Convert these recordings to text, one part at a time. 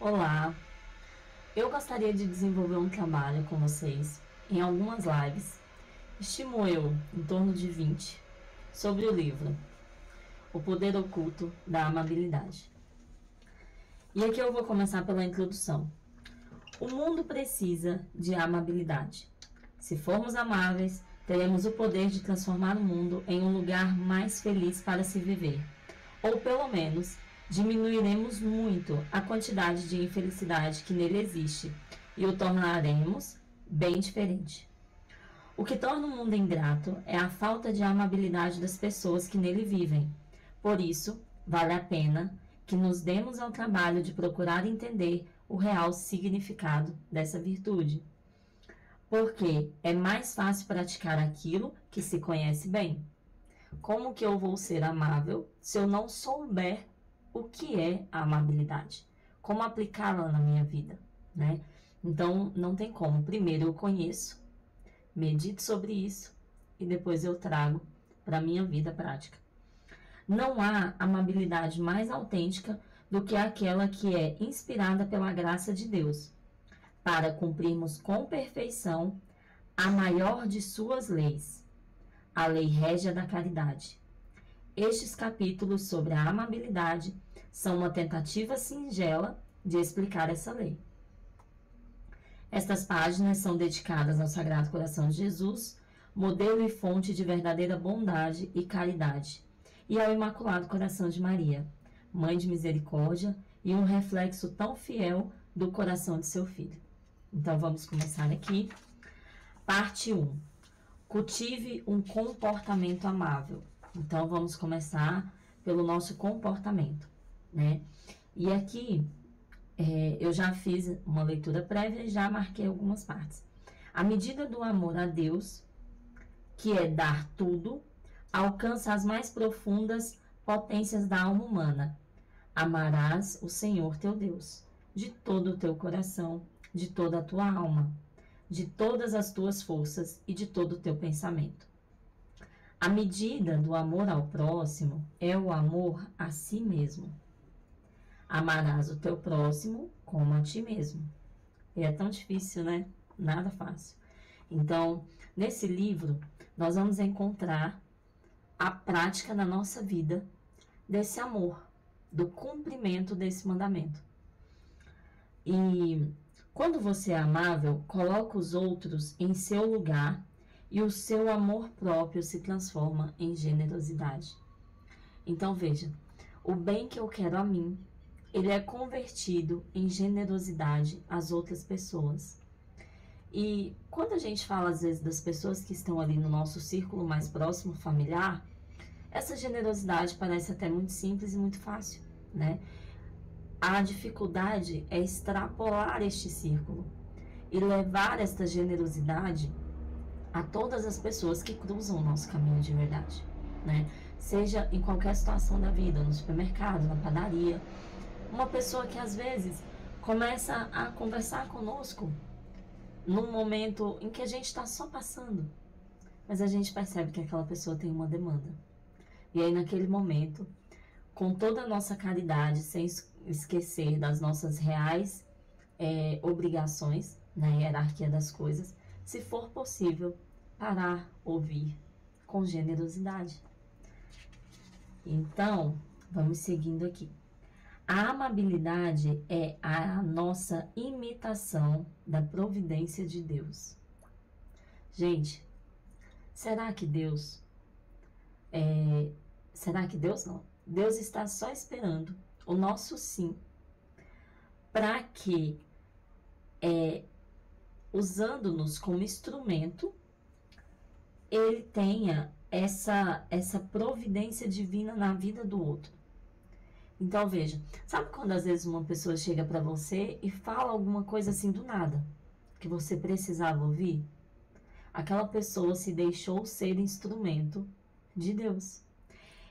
Olá, eu gostaria de desenvolver um trabalho com vocês em algumas lives, estimo eu, em torno de 20, sobre o livro O Poder Oculto da Amabilidade. E aqui eu vou começar pela introdução. O mundo precisa de amabilidade. Se formos amáveis, teremos o poder de transformar o mundo em um lugar mais feliz para se viver, ou pelo menos diminuiremos muito a quantidade de infelicidade que nele existe e o tornaremos bem diferente. O que torna o mundo ingrato é a falta de amabilidade das pessoas que nele vivem. Por isso, vale a pena que nos demos ao trabalho de procurar entender o real significado dessa virtude. Porque é mais fácil praticar aquilo que se conhece bem. Como que eu vou ser amável se eu não souber o que é a amabilidade? Como aplicá-la na minha vida, né? Então, não tem como. Primeiro eu conheço, medito sobre isso e depois eu trago para a minha vida prática. Não há amabilidade mais autêntica do que aquela que é inspirada pela graça de Deus, para cumprirmos com perfeição a maior de suas leis, a lei régia da caridade. Estes capítulos sobre a amabilidade são uma tentativa singela de explicar essa lei. Estas páginas são dedicadas ao Sagrado Coração de Jesus, modelo e fonte de verdadeira bondade e caridade, e ao Imaculado Coração de Maria, Mãe de Misericórdia e um reflexo tão fiel do coração de seu Filho. Então vamos começar aqui. Parte 1. Cultive um comportamento amável. Então vamos começar pelo nosso comportamento, né? E aqui eu já fiz uma leitura prévia e já marquei algumas partes. A medida do amor a Deus, que é dar tudo, alcança as mais profundas potências da alma humana. Amarás o Senhor teu Deus, de todo o teu coração, de toda a tua alma, de todas as tuas forças e de todo o teu pensamento. A medida do amor ao próximo é o amor a si mesmo. Amarás o teu próximo como a ti mesmo. E é tão difícil, né? Nada fácil. Então, nesse livro, nós vamos encontrar a prática na nossa vida desse amor, do cumprimento desse mandamento. E quando você é amável, coloca os outros em seu lugar e o seu amor próprio se transforma em generosidade. Então veja, o bem que eu quero a mim, ele é convertido em generosidade às outras pessoas. E quando a gente fala às vezes das pessoas que estão ali no nosso círculo mais próximo, familiar, essa generosidade parece até muito simples e muito fácil, né? A dificuldade é extrapolar este círculo e levar esta generosidade a todas as pessoas que cruzam o nosso caminho de verdade, né? Seja em qualquer situação da vida, no supermercado, na padaria. Uma pessoa que às vezes começa a conversar conosco num momento em que a gente está só passando, mas a gente percebe que aquela pessoa tem uma demanda. E aí naquele momento, com toda a nossa caridade, sem esquecer das nossas reais obrigações na hierarquia das coisas, se for possível, parar, ouvir com generosidade. Então, vamos seguindo aqui. A amabilidade é a nossa imitação da providência de Deus. Gente, será que Deus não? Deus está só esperando o nosso sim para que, usando-nos como instrumento, ele tenha essa providência divina na vida do outro. Então veja, sabe quando às vezes uma pessoa chega para você e fala alguma coisa assim do nada, que você precisava ouvir? Aquela pessoa se deixou ser instrumento de Deus.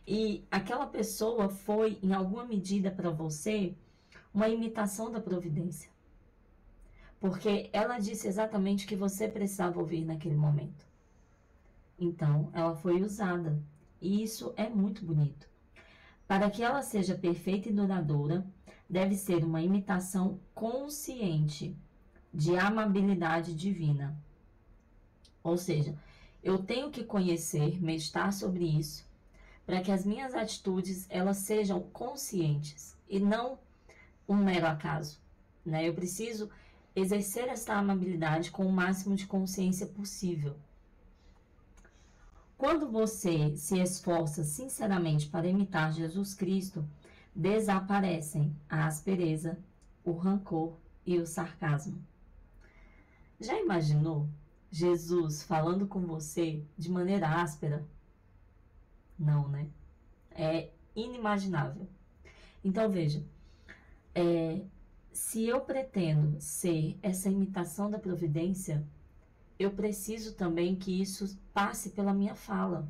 E aquela pessoa foi, em alguma medida para você, uma imitação da providência. Porque ela disse exatamente o que você precisava ouvir naquele momento. Então, ela foi usada. E isso é muito bonito. Para que ela seja perfeita e duradoura, deve ser uma imitação consciente de amabilidade divina. Ou seja, eu tenho que conhecer, meditar sobre isso, para que as minhas atitudes elas sejam conscientes e não um mero acaso, né? Eu preciso exercer esta amabilidade com o máximo de consciência possível. Quando você se esforça sinceramente para imitar Jesus Cristo, desaparecem a aspereza, o rancor e o sarcasmo. Já imaginou Jesus falando com você de maneira áspera? Não, né? É inimaginável. Então veja, se eu pretendo ser essa imitação da providência, eu preciso também que isso passe pela minha fala.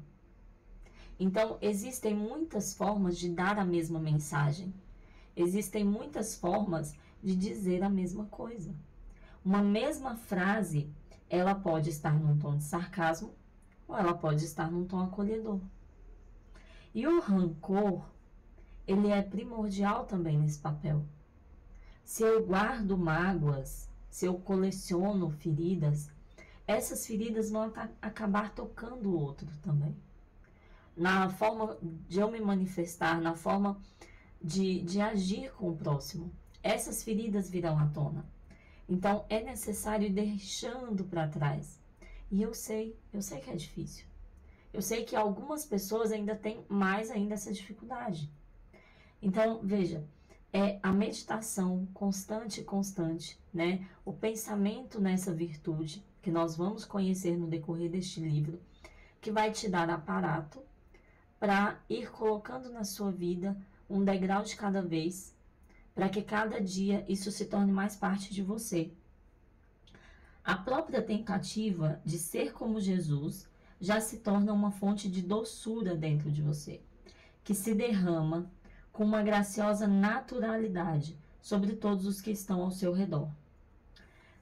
Então, existem muitas formas de dar a mesma mensagem. Existem muitas formas de dizer a mesma coisa. Uma mesma frase, ela pode estar num tom de sarcasmo ou ela pode estar num tom acolhedor. E o rancor, ele é primordial também nesse papel. Se eu guardo mágoas, se eu coleciono feridas, essas feridas vão acabar tocando o outro também. Na forma de eu me manifestar, na forma de agir com o próximo, essas feridas virão à tona. Então, é necessário ir deixando para trás. E eu sei que é difícil. Eu sei que algumas pessoas ainda têm mais ainda essa dificuldade. Então, veja, é a meditação constante, né? O pensamento nessa virtude, que nós vamos conhecer no decorrer deste livro, que vai te dar aparato para ir colocando na sua vida um degrau de cada vez, para que cada dia isso se torne mais parte de você. A própria tentativa de ser como Jesus já se torna uma fonte de doçura dentro de você, que se derrama com uma graciosa naturalidade sobre todos os que estão ao seu redor.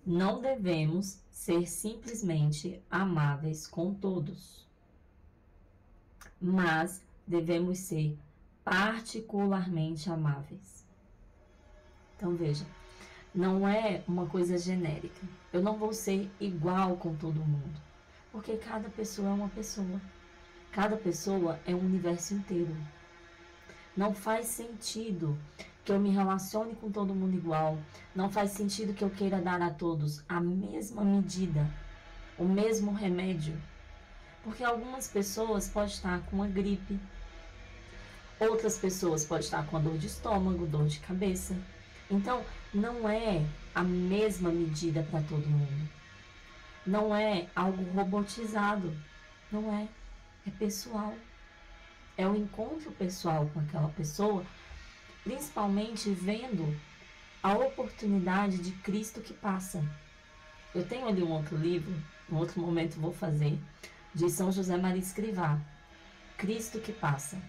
Não devemos ser simplesmente amáveis com todos, mas devemos ser particularmente amáveis. Então veja, não é uma coisa genérica. Eu não vou ser igual com todo mundo, porque cada pessoa é uma pessoa. Cada pessoa é um universo inteiro. Não faz sentido que eu me relacione com todo mundo igual. Não faz sentido que eu queira dar a todos a mesma medida, o mesmo remédio. Porque algumas pessoas podem estar com uma gripe, outras pessoas podem estar com a dor de estômago, dor de cabeça. Então, não é a mesma medida para todo mundo. Não é algo robotizado. Não é. É pessoal. É o encontro pessoal com aquela pessoa, principalmente vendo a oportunidade de Cristo que passa. Eu tenho ali um outro livro, em outro momento vou fazer, de São José Maria Escrivá, Cristo que passa.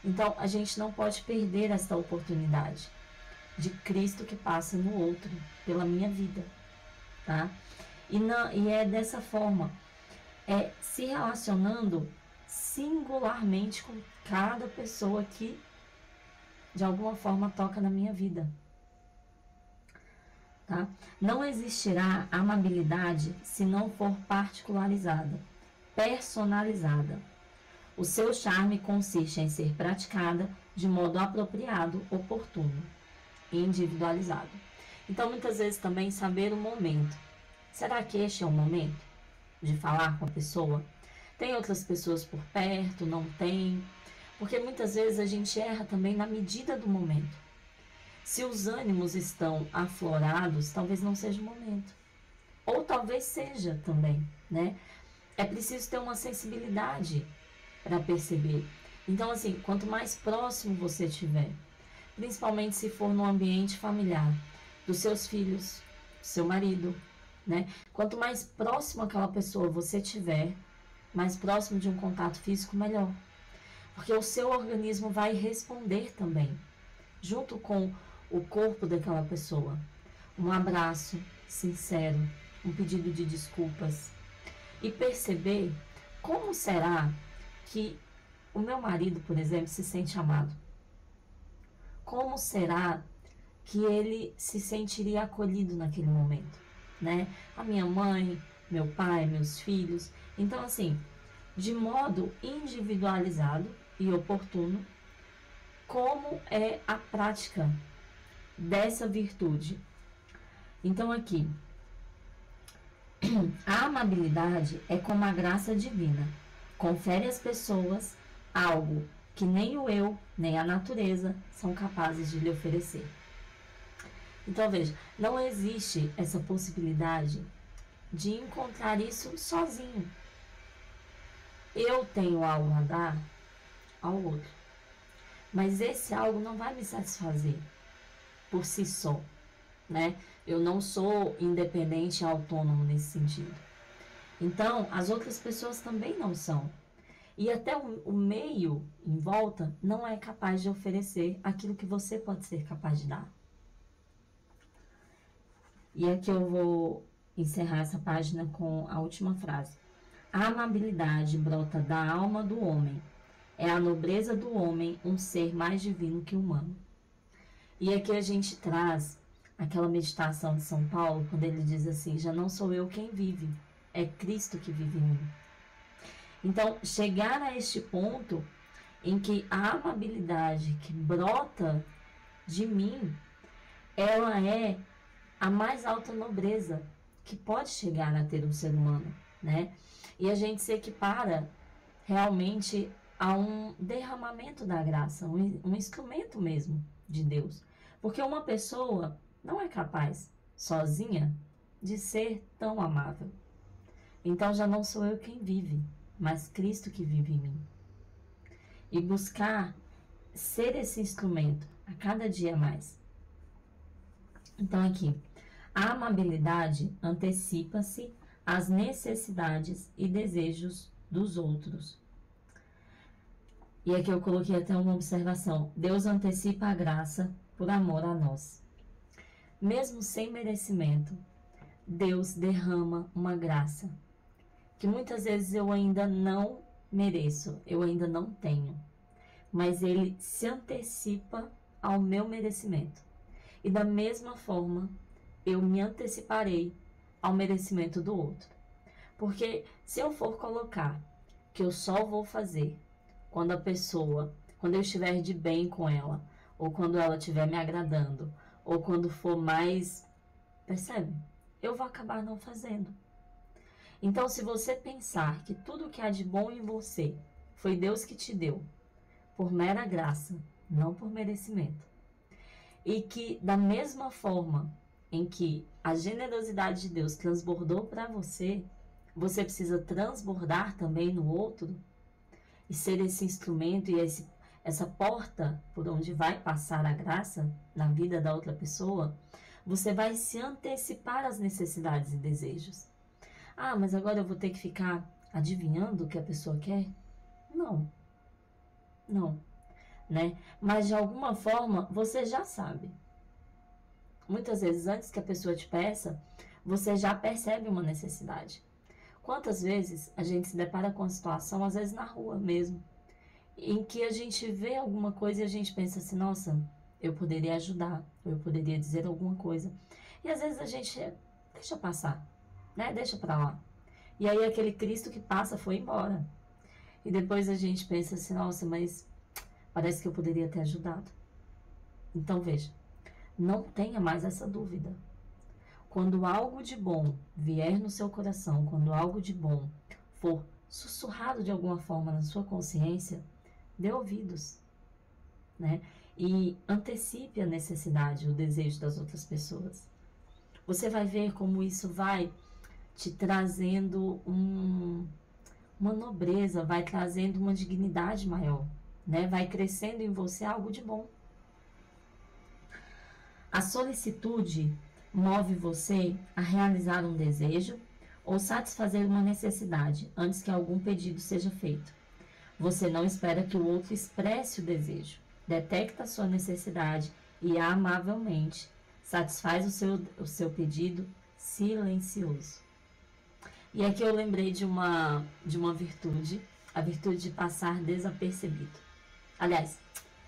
Então, a gente não pode perder esta oportunidade de Cristo que passa no outro, pela minha vida, tá? E é dessa forma, se relacionando singularmente com cada pessoa que de alguma forma toca na minha vida, tá? Não existirá amabilidade se não for particularizada, personalizada. O seu charme consiste em ser praticada de modo apropriado, oportuno e individualizado. Então, muitas vezes também saber o momento. Será que este é o momento de falar com a pessoa? Tem outras pessoas por perto, não tem? Porque muitas vezes a gente erra também na medida do momento. Se os ânimos estão aflorados, talvez não seja o momento. Ou talvez seja também, né? É preciso ter uma sensibilidade para perceber. Então, assim, quanto mais próximo você estiver, principalmente se for no ambiente familiar, dos seus filhos, do seu marido, né? Quanto mais próximo aquela pessoa você tiver, mais próximo de um contato físico, melhor. Porque o seu organismo vai responder também, junto com o corpo daquela pessoa. Um abraço sincero, um pedido de desculpas. E perceber como será que o meu marido, por exemplo, se sente amado. como será que ele se sentiria acolhido naquele momento, né? A minha mãe, meu pai, meus filhos. Então, assim, de modo individualizado e oportuno, como é a prática dessa virtude. Então, aqui, a amabilidade é como a graça divina. Confere às pessoas algo que nem o eu, nem a natureza são capazes de lhe oferecer. Então, veja, não existe essa possibilidade de encontrar isso sozinho. Eu tenho algo a dar ao outro, mas esse algo não vai me satisfazer por si só, né? Eu não sou independente e autônomo nesse sentido. Então, as outras pessoas também não são. E até o meio em volta não é capaz de oferecer aquilo que você pode ser capaz de dar. E aqui eu vou encerrar essa página com a última frase. A amabilidade brota da alma do homem. É a nobreza do homem um ser mais divino que humano. E aqui a gente traz aquela meditação de São Paulo, quando ele diz assim, já não sou eu quem vive, é Cristo que vive em mim. Então, chegar a este ponto em que a amabilidade que brota de mim, ela é a mais alta nobreza que pode chegar a ter um ser humano, né? E a gente se equipara realmente a um derramamento da graça, um instrumento mesmo de Deus. Porque uma pessoa não é capaz, sozinha, de ser tão amável. Então já não sou eu quem vive, mas Cristo que vive em mim. E buscar ser esse instrumento a cada dia mais. Então aqui, a amabilidade antecipa-se às necessidades e desejos dos outros. E aqui eu coloquei até uma observação. Deus antecipa a graça por amor a nós. Mesmo sem merecimento, Deus derrama uma graça que muitas vezes eu ainda não mereço, eu ainda não tenho. Mas Ele se antecipa ao meu merecimento. E da mesma forma, eu me anteciparei ao merecimento do outro. Porque se eu for colocar que eu só vou fazer quando eu estiver de bem com ela, ou quando ela estiver me agradando, ou quando for mais, percebe? Eu vou acabar não fazendo. Então, se você pensar que tudo que há de bom em você foi Deus que te deu, por mera graça, não por merecimento, e que da mesma forma em que a generosidade de Deus transbordou para você, você precisa transbordar também no outro e ser esse instrumento e essa porta por onde vai passar a graça na vida da outra pessoa, você vai se antecipar às necessidades e desejos. Ah, mas agora eu vou ter que ficar adivinhando o que a pessoa quer? Não. Não. Né? Mas de alguma forma você já sabe. Muitas vezes antes que a pessoa te peça, você já percebe uma necessidade. Quantas vezes a gente se depara com a situação, às vezes na rua mesmo, em que a gente vê alguma coisa e a gente pensa assim, nossa, eu poderia ajudar, ou eu poderia dizer alguma coisa. E às vezes a gente deixa passar, né? Deixa pra lá. E aí aquele Cristo que passa foi embora. E depois a gente pensa assim, nossa, mas parece que eu poderia ter ajudado. Então veja, não tenha mais essa dúvida. Quando algo de bom vier no seu coração, quando algo de bom for sussurrado de alguma forma na sua consciência, dê ouvidos, né? E antecipe a necessidade, o desejo das outras pessoas. Você vai ver como isso vai te trazendo uma nobreza, vai trazendo uma dignidade maior, né? Vai crescendo em você algo de bom. A solicitude move você a realizar um desejo ou satisfazer uma necessidade antes que algum pedido seja feito. Você não espera que o outro expresse o desejo, detecta a sua necessidade e amavelmente satisfaz o seu pedido silencioso. E aqui eu lembrei de uma virtude, a virtude de passar desapercebido. Aliás,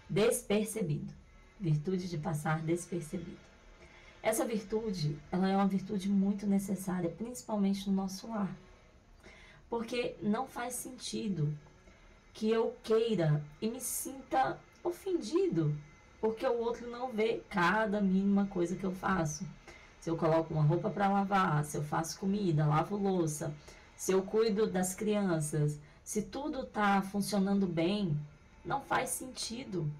despercebido. virtude de passar despercebido. Essa virtude, ela é uma virtude muito necessária, principalmente no nosso lar. Porque não faz sentido que eu queira e me sinta ofendido porque o outro não vê cada mínima coisa que eu faço. Se eu coloco uma roupa para lavar, se eu faço comida, lavo louça, se eu cuido das crianças, se tudo está funcionando bem, não faz sentido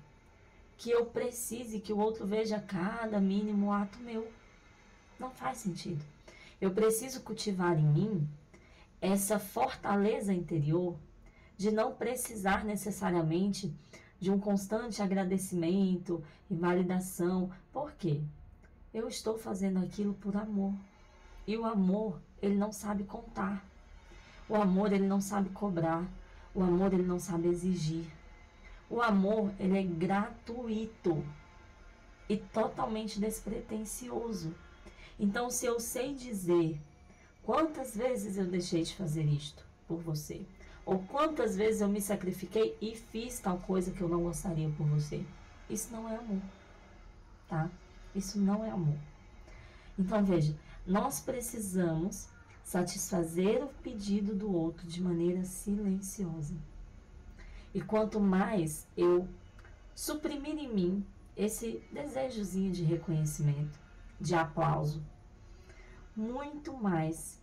que eu precise que o outro veja cada mínimo ato meu. Não faz sentido. Eu preciso cultivar em mim essa fortaleza interior de não precisar necessariamente de um constante agradecimento e validação. Por quê? Eu estou fazendo aquilo por amor. E o amor, ele não sabe contar. O amor, ele não sabe cobrar. O amor, ele não sabe exigir. O amor, ele é gratuito e totalmente despretensioso. Então, se eu sei dizer quantas vezes eu deixei de fazer isto por você, ou quantas vezes eu me sacrifiquei e fiz tal coisa que eu não gostaria por você, isso não é amor, tá? Isso não é amor. Então, veja, nós precisamos satisfazer o pedido do outro de maneira silenciosa. E quanto mais eu suprimir em mim esse desejozinho de reconhecimento, de aplauso, muito mais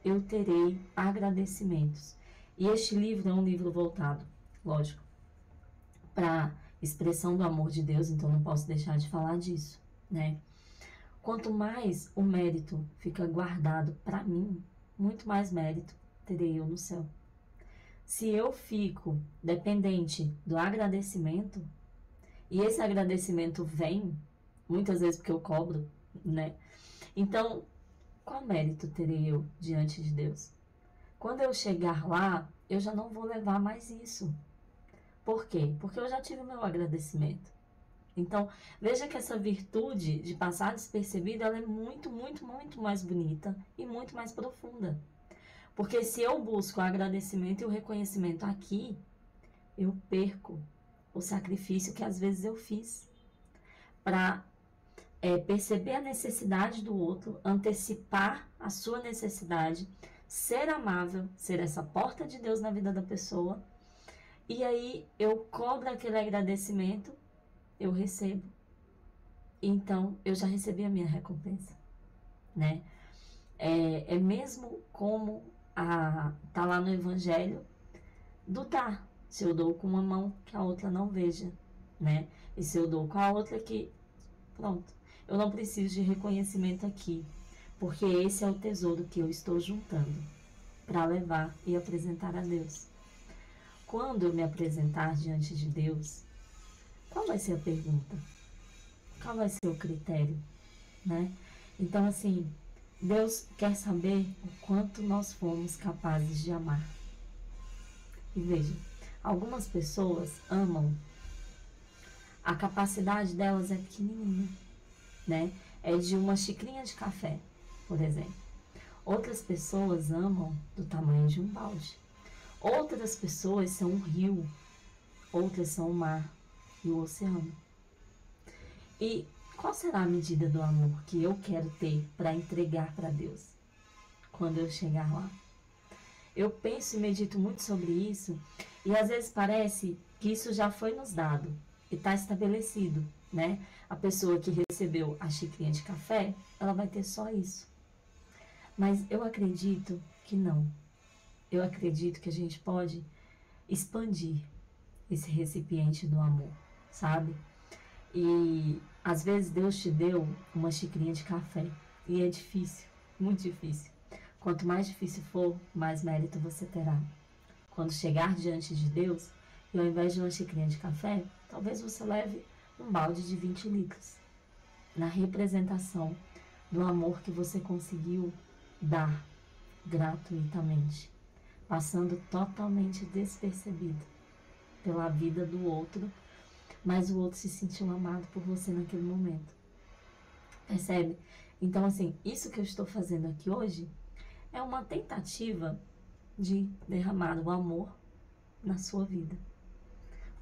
eu terei agradecimentos. E este livro é um livro voltado, lógico, para expressão do amor de Deus, então não posso deixar de falar disso, né? Quanto mais o mérito fica guardado para mim, muito mais mérito terei eu no céu. Se eu fico dependente do agradecimento, e esse agradecimento vem, muitas vezes porque eu cobro, né? Então, qual mérito terei eu diante de Deus? Quando eu chegar lá, eu já não vou levar mais isso. Por quê? Porque eu já tive o meu agradecimento. Então, veja que essa virtude de passar despercebida, ela é muito, muito, muito mais bonita e muito mais profunda. Porque se eu busco o agradecimento e o reconhecimento aqui, eu perco o sacrifício que às vezes eu fiz para perceber a necessidade do outro, antecipar a sua necessidade, ser amável, ser essa porta de Deus na vida da pessoa. E aí eu cobro aquele agradecimento, eu recebo. Então eu já recebi a minha recompensa, né? É mesmo como tá lá no Evangelho do dar. Se eu dou com uma mão, que a outra não veja, né? E se eu dou com a outra, que pronto. Eu não preciso de reconhecimento aqui, porque esse é o tesouro que eu estou juntando para levar e apresentar a Deus. Quando eu me apresentar diante de Deus, qual vai ser a pergunta? Qual vai ser o critério, né? Então, assim, Deus quer saber o quanto nós fomos capazes de amar. E veja, algumas pessoas amam, a capacidade delas é pequenininha, né? É de uma xicrinha de café, por exemplo. Outras pessoas amam do tamanho de um balde. Outras pessoas são um rio, outras são o mar e o oceano. E qual será a medida do amor que eu quero ter para entregar para Deus quando eu chegar lá? Eu penso e medito muito sobre isso e às vezes parece que isso já foi nos dado e está estabelecido, né? A pessoa que recebeu a xicrinha de café, ela vai ter só isso. Mas eu acredito que não. Eu acredito que a gente pode expandir esse recipiente do amor, sabe? E às vezes Deus te deu uma xicrinha de café e é difícil, muito difícil. Quanto mais difícil for, mais mérito você terá. Quando chegar diante de Deus, e ao invés de uma xicrinha de café, talvez você leve um balde de 20 litros, na representação do amor que você conseguiu dar gratuitamente, passando totalmente despercebido pela vida do outro, mas o outro se sentiu amado por você naquele momento. Percebe? Então, assim, isso que eu estou fazendo aqui hoje é uma tentativa de derramar o amor na sua vida.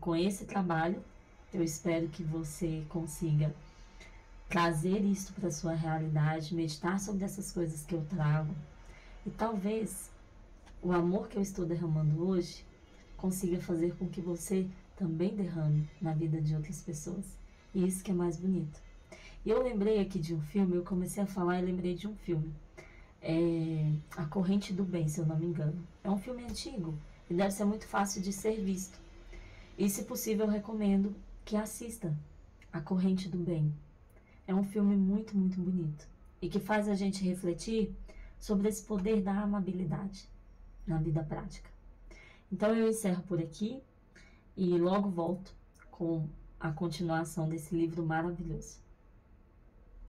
Com esse trabalho, Eu espero que você consiga trazer isso para sua realidade, meditar sobre essas coisas que eu trago. E talvez o amor que eu estou derramando hoje consiga fazer com que você também derrame na vida de outras pessoas. E isso que é mais bonito. E eu lembrei aqui de um filme, eu comecei a falar e lembrei de um filme. A Corrente do Bem, se eu não me engano. É um filme antigo e deve ser muito fácil de ser visto. E se possível, eu recomendo que assista A Corrente do Bem. É um filme muito, muito bonito e que faz a gente refletir sobre esse poder da amabilidade na vida prática. Então eu encerro por aqui e logo volto com a continuação desse livro maravilhoso.